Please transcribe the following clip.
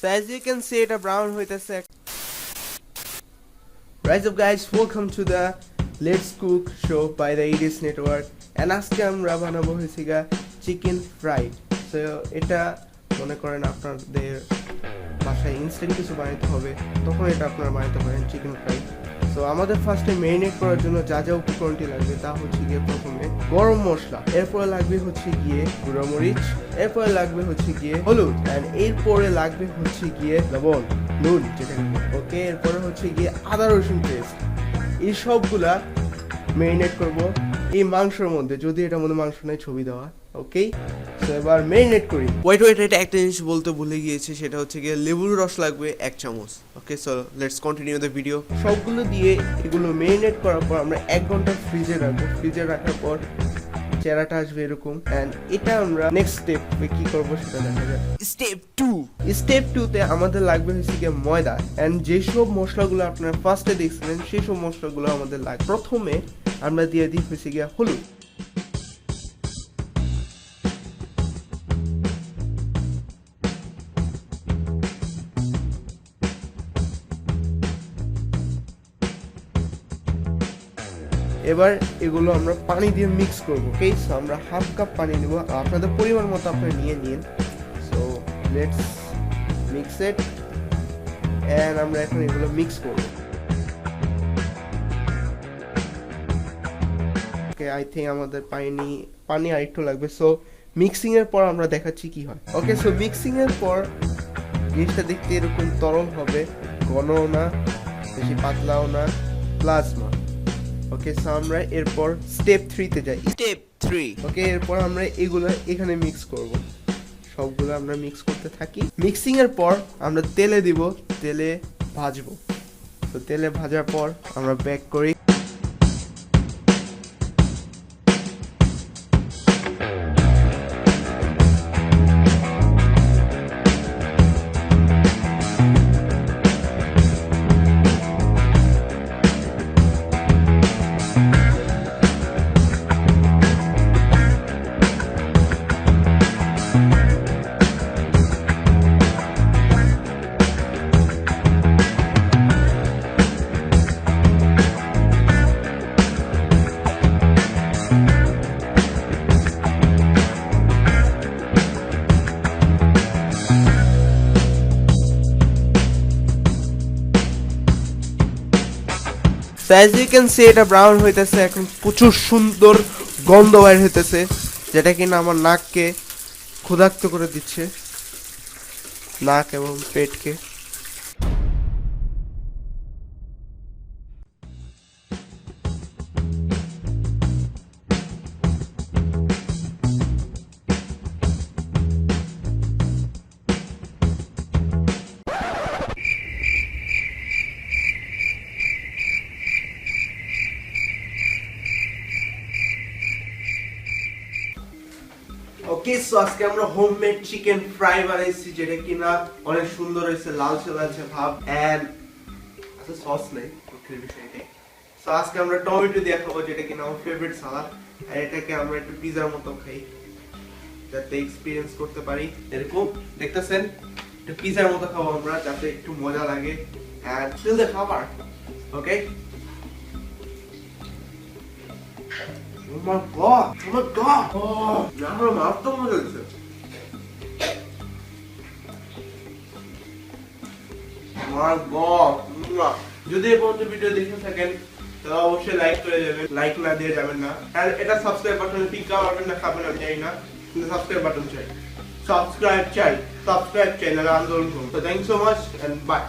So as you can see, এটা brown হইতেছে. Rise up guys, welcome to the Let's Cook show by the EDS Network. And আজকে আমরা বানাবো হইছে গা চিকেন ফ্রাই. So এটা মনে করেন আপনাদের বাসায় ইনস্ট্যান্ট কিছু বানাইতে হবে, তখন এটা আপনারা বানাইতে পারেন চিকেন ফ্রাই. সো আমাদের ফার্স্টে ম্যারিনেট করার জন্য যা যা উপকরণটি লাগবে তা হচ্ছে গিয়ে প্রথমে গরম মশলা, এরপরে লাগবে হচ্ছে গিয়ে গুঁড়ো মরিচ, এরপরে লাগবে হচ্ছে গিয়ে হলুদ, এন্ড এরপরে লাগবে হচ্ছে গিয়ে লবণ, নুন যেটা ওকে, এরপরে হচ্ছে গিয়ে আদা রসুন পেস্ট. এই সবগুলা ম্যারিনেট করব এই মাংসের মধ্যে, যদি এটার মধ্যে মাংস নাই ছবি দেওয়া. ওকে, সো এবার ম্যারিনেট করি. ওয়েট এটা একটা জিনিস বলতে ভুলে গিয়েছি, সেটা হচ্ছে গিয়ে লেবুর রস লাগবে 1 চামচ. Okay, so let's continue the video. সবগুলো দিয়ে এগুলো ম্যারিনেট করার পর আমরা 1 ঘন্টা ফ্রিজে রাখবো. ফ্রিজে রাখার পর চেহারাটা আসবে এরকম, এন্ড এটা আমরা নেক্সট স্টেপে কি করব সেটা দেখা যাক. স্টেপ 2 তে আমাদের লাগবে হচ্ছে গিয়ে ময়দা, এন্ড যেসব মশলাগুলো আপনারা ফার্স্টে দেখছিলেন সেই সব মশলাগুলো আমাদের লাগবে. প্রথমে আমরা দিয়ে দিই হচ্ছে গিয়ে হলুদ, এবার এগুলো আমরা পানি দিয়ে মিক্স করবো. ওকে, সো আমরা হাফ কাপ পানি নেব, আপনাদের পরিমাণ মতো আপনারা নিয়ে নিন. So let's mix it, and আমরা এখন এগুলো মিক্স করব. ওকে, আই থিঙ্ক আমাদের পানি আর একটু লাগবে. সো মিক্সিং এর পর আমরা দেখাচ্ছি কি হয়. ওকে, সো মিক্সিং এর পর জিনিসটা দেখতে এরকম তরল হবে, ঘনও না বেশি পাতলাও না, প্লাজমা. ওকে, সো আমরা এরপর স্টেপ 3 তে যাই. স্টেপ 3. ওকে, এরপর আমরা এগুলো এখানে মিক্স করব. সবগুলো আমরা মিক্স করতে থাকি. মিক্সিং এর পর আমরা তেলে দিব, তেলে ভাজবো. তো তেলে ভাজার পর আমরা বেক করি. So as you can see, এটা ব্রাউন হইতেছে, এখন প্রচুর সুন্দর গন্ধ বাইর হইতেছে, যেটা কিনা আমার নাককে ক্ষুধার্ত করে দিচ্ছে, নাক এবং পেটকে. ওকে, সো আজকে আমরা হোমমেড চিকেন ফ্রাই বানাইছি, যেটা কিনা অনেক সুন্দর হয়েছে, লালচে লালচে ভাব, এন্ড আচ্ছা সস নেই দুঃখের বিষয়টা. সো আজকে আমরা টমেটো দিয়ে খাবো, যেটা কিনা আমার ফেভারিট সালাদ, আর এটাকে আমরা একটু পিজার মতো খাই, যাতে এক্সপেরিয়েন্স করতে পারি. এরকম দেখতেছেন, একটু পিজার মতো খাবো আমরা, যাতে একটু মজা লাগে এন্ড ফিল দ্য খাবার. ওকে, oh my god, oh my god, oh, আমার মাথা মজা হচ্ছে. my god, যদি এই পর্যন্ত ভিডিও দেখে থাকেন তাহলে অবশ্যই লাইক করে যাবেন, লাইক না দিয়ে যাবেন না, আর এটা সাবস্ক্রাইব বাটনে ক্লিক করবেন না, খাবেন আমি জানি না, কিন্তু সাবস্ক্রাইব বাটন চাই, সাবস্ক্রাইব চাই, নাহলে আন্দোলন করুন. তো thank so much and by.